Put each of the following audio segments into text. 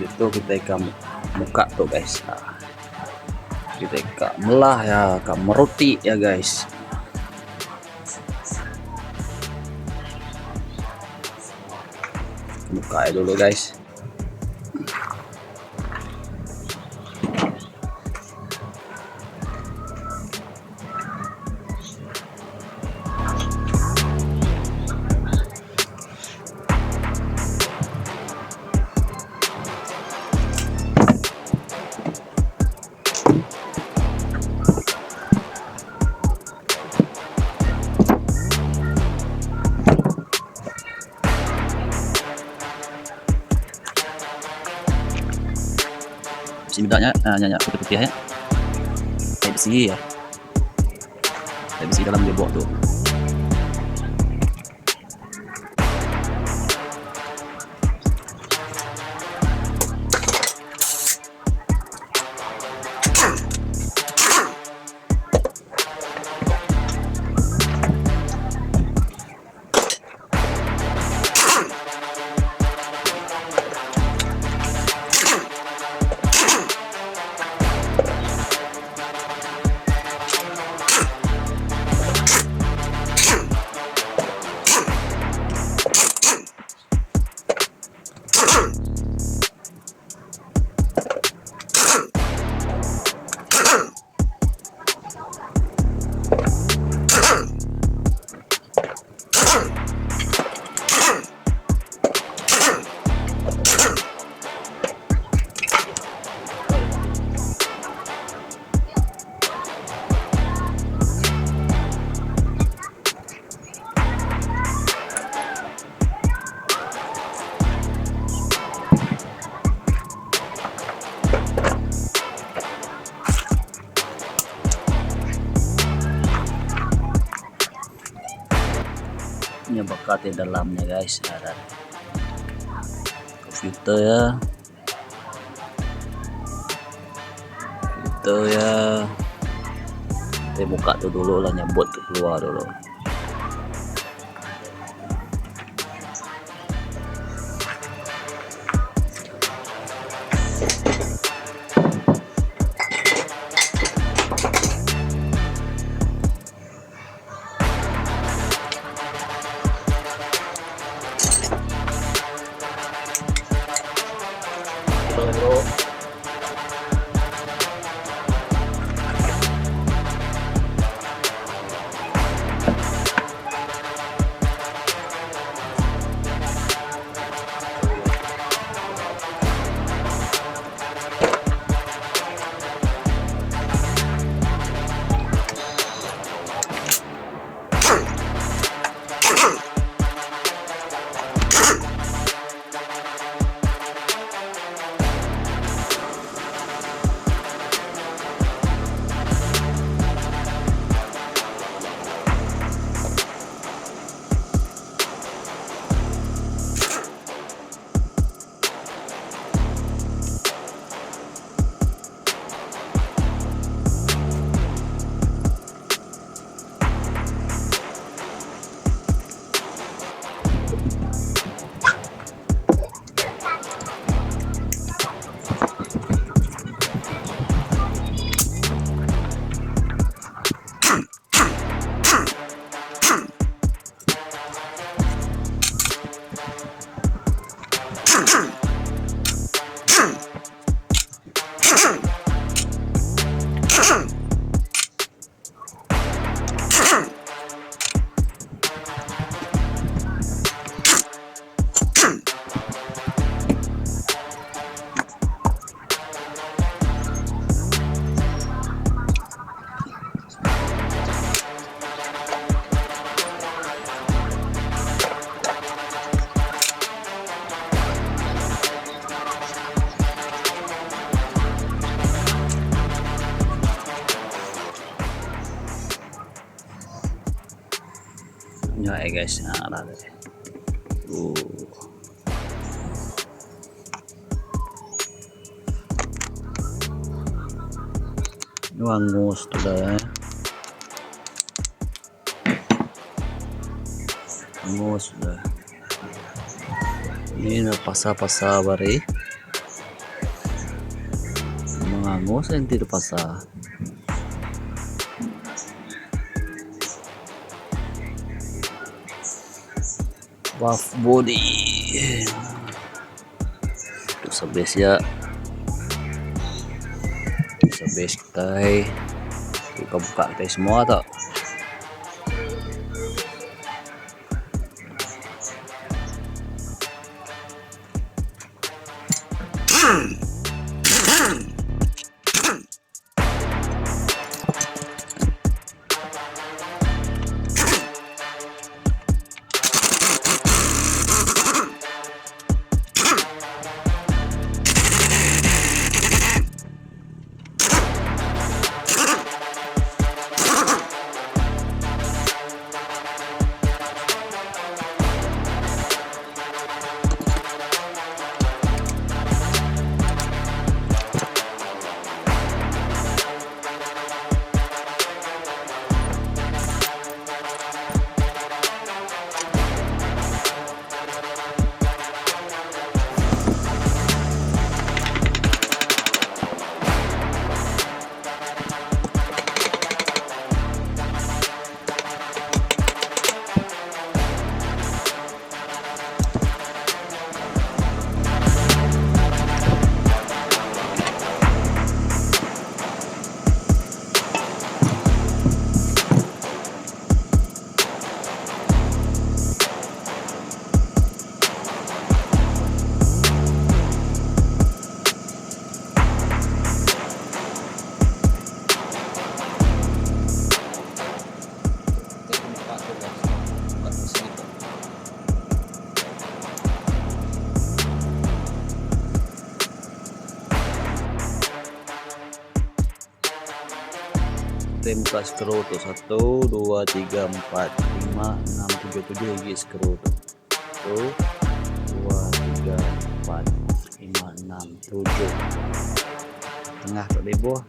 Itu kita ikan muka tuh guys. Nah, kita ikan melah ya, ikan meroti ya guys. Buka dulu guys. Besi bedaknya, nyanyi putih-putih ya. Kayak besi ya. Kayak besi dalam dia buat tuh. Ini bakat di dalamnya guys, ada filter ya, kita buka tuh dulu lah, nyabut tuh keluar dulu. Bro. Ya guys, nah, ini angus sudah ya, angus sudah. Ini pasar bari Mango senti pasar. Buff body. Itu sebes ya. Sebes tay. Buka-buka tay semua tak. Muka screw tuh 1 2 3 4 5 6 7 7 gigi screw tuh 1 2 3 4 5 6 7 tengah tuh debo.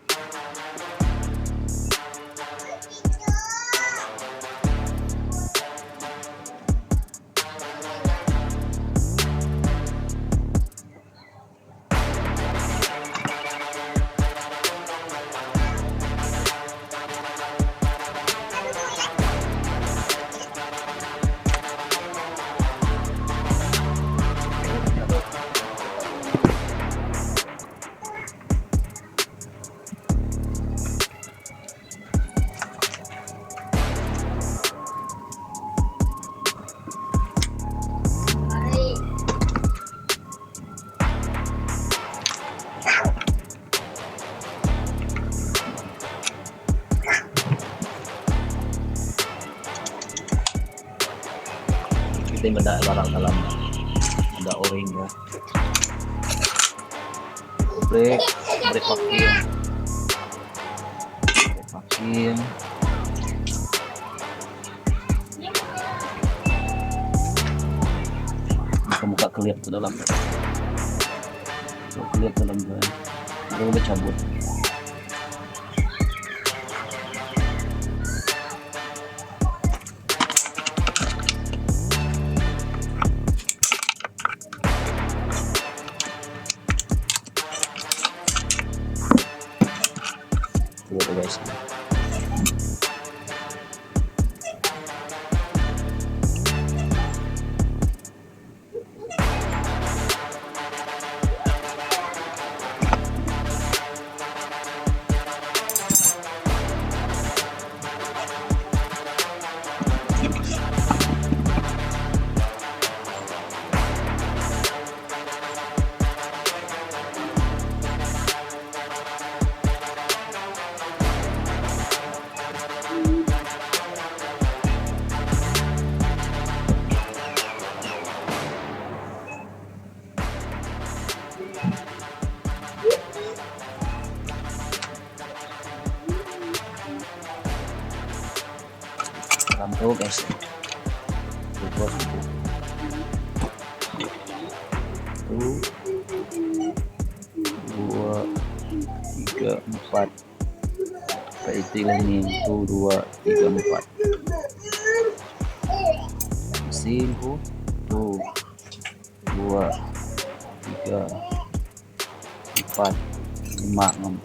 Kita ada barang dalam, ada o-ring ya, brake vacuum, muka kelihatan ke dalam, kelihatan dalam tuh, udah cabut. Guys, rampo guys, tuh 2 3 4 kayak itu ini 2 3 4 mesin tuh 2 3 4 Semak ngam.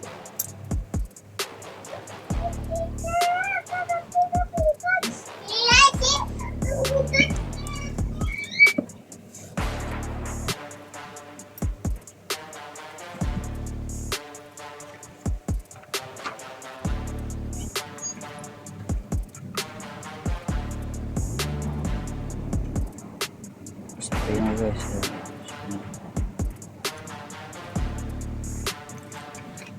Spray na guys.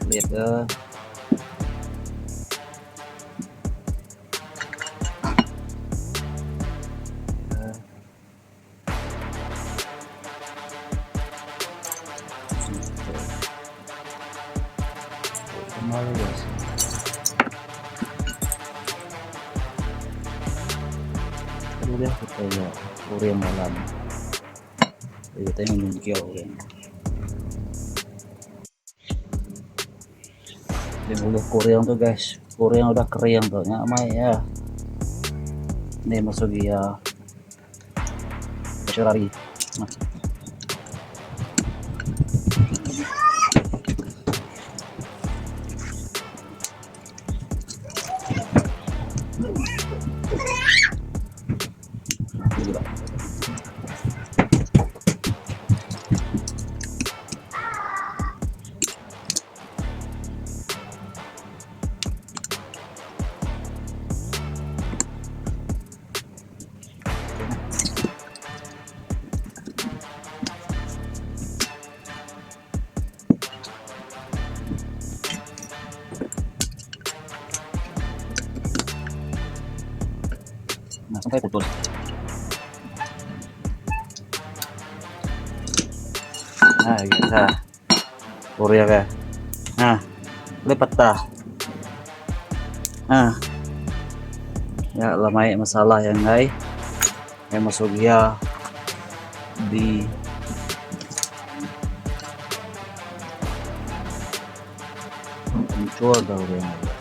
Lihat ya. Kembali guys. Udah kita ya uri yang dalam. Kita yang menunjuk orang. Yang udah Korean tuh guys, Korean udah kering tuh nyamai ya. Ini masuk ya Ferrari. Nah. Nah, sampai putus. Nah, bisa. Korea kah? Nah, lipat dah. Nah, ya lamai masalah yang lain. Yang masuk ya di muncul dah orang.